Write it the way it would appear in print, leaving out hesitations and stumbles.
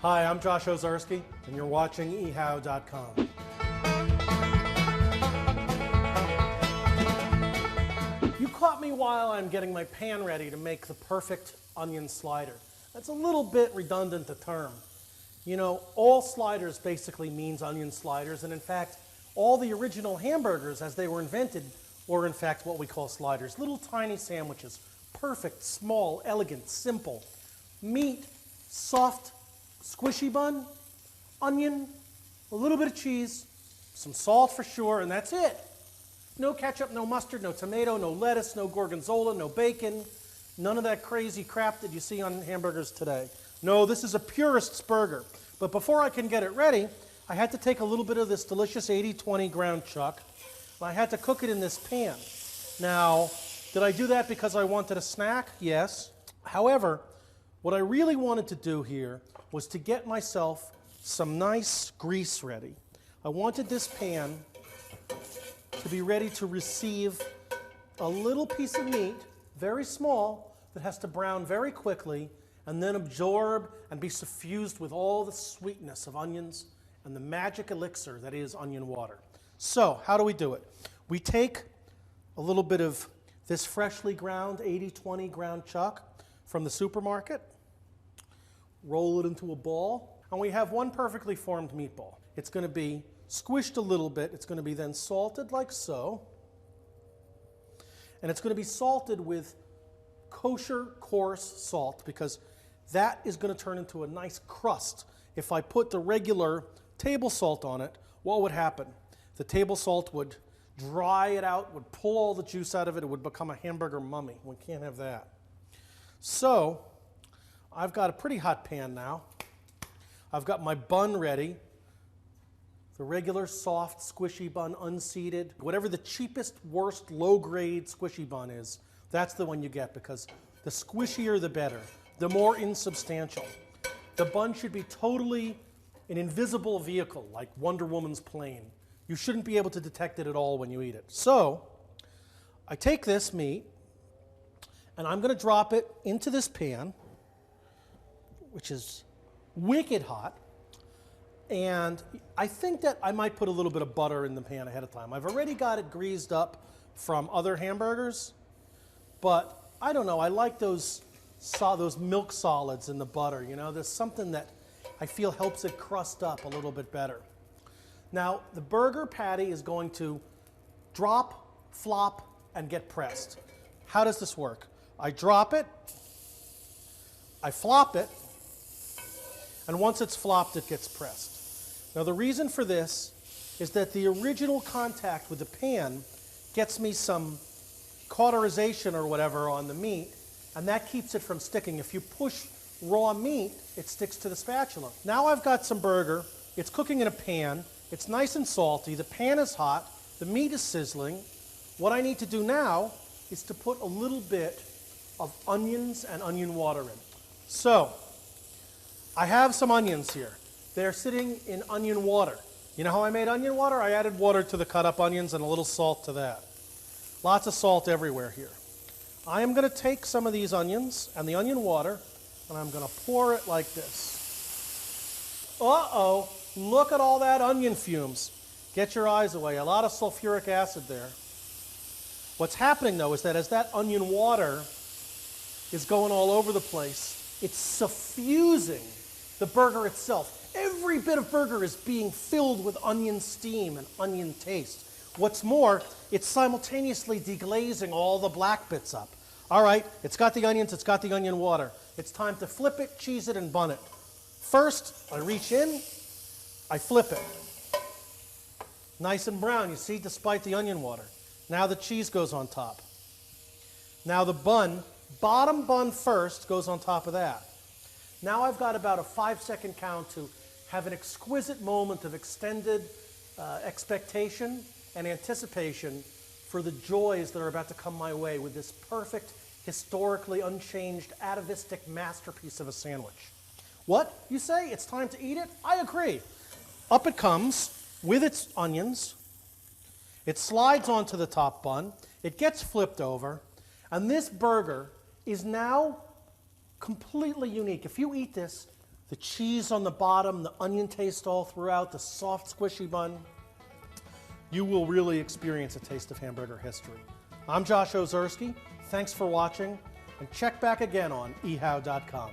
Hi, I'm Josh Ozarski, and you're watching eHow.com. You caught me while I'm getting my pan ready to make the perfect onion slider. That's a little bit redundant a term. You know, all sliders basically means onion sliders, and in fact, all the original hamburgers as they were invented were in fact what we call sliders. Little tiny sandwiches, perfect, small, elegant, simple. Meat, soft, squishy bun, onion, a little bit of cheese, some salt for sure, and that's it. No ketchup, no mustard, no tomato, no lettuce, no gorgonzola, no bacon, none of that crazy crap that you see on hamburgers today. No, this is a purist's burger. But before I can get it ready, I had to take a little bit of this delicious 80-20 ground chuck. I had to cook it in this pan. Now, did I do that because I wanted a snack? Yes. However, what I really wanted to do here was to get myself some nice grease ready. I wanted this pan to be ready to receive a little piece of meat, very small, that has to brown very quickly and then absorb and be suffused with all the sweetness of onions and the magic elixir that is onion water. So, how do we do it? We take a little bit of this freshly ground 80-20 ground chuck from the supermarket, roll it into a ball, and we have one perfectly formed meatball. It's going to be squished a little bit. It's going to be then salted like so, and it's going to be salted with kosher coarse salt because that is going to turn into a nice crust. If I put the regular table salt on it, what would happen? The table salt would dry it out, would pull all the juice out of it, it would become a hamburger mummy. We can't have that. So, I've got a pretty hot pan now. I've got my bun ready. The regular soft squishy bun, unseeded. Whatever the cheapest, worst, low-grade squishy bun is, that's the one you get because the squishier the better, the more insubstantial. The bun should be totally an invisible vehicle like Wonder Woman's plane. You shouldn't be able to detect it at all when you eat it. So, I take this meat and I'm going to drop it into this pan, which is wicked hot, and I think that I might put a little bit of butter in the pan ahead of time. I've already got it greased up from other hamburgers, but I don't know, I like those milk solids in the butter, you know, there's something that I feel helps it crust up a little bit better. Now, the burger patty is going to drop, flop, and get pressed. How does this work? I drop it, I flop it, and once it's flopped, it gets pressed. Now, the reason for this is that the original contact with the pan gets me some cauterization or whatever on the meat, and that keeps it from sticking. If you push raw meat, it sticks to the spatula. Now I've got some burger. It's cooking in a pan. It's nice and salty. The pan is hot. The meat is sizzling. What I need to do now is to put a little bit of onions and onion water in. So, I have some onions here. They're sitting in onion water. You know how I made onion water? I added water to the cut up onions and a little salt to that. Lots of salt everywhere here. I am going to take some of these onions and the onion water and I'm going to pour it like this. Uh-oh, look at all that onion fumes. Get your eyes away. A lot of sulfuric acid there. What's happening though is that as that onion water is going all over the place, it's suffusing the burger itself. Every bit of burger is being filled with onion steam and onion taste. What's more, it's simultaneously deglazing all the black bits up. All right, it's got the onions, it's got the onion water. It's time to flip it, cheese it, and bun it. First, I reach in, I flip it. Nice and brown, you see, despite the onion water. Now the cheese goes on top. Now the bun, bottom bun first, goes on top of that. Now I've got about a 5-second count to have an exquisite moment of extended expectation and anticipation for the joys that are about to come my way with this perfect, historically unchanged, atavistic masterpiece of a sandwich. What? You say? It's time to eat it? I agree. Up it comes with its onions. It slides onto the top bun. It gets flipped over. And this burger is now completely unique. If you eat this, the cheese on the bottom, the onion taste all throughout, the soft, squishy bun. You will really experience a taste of hamburger history. I'm Josh Ozersky. Thanks for watching, and check back again on ehow.com.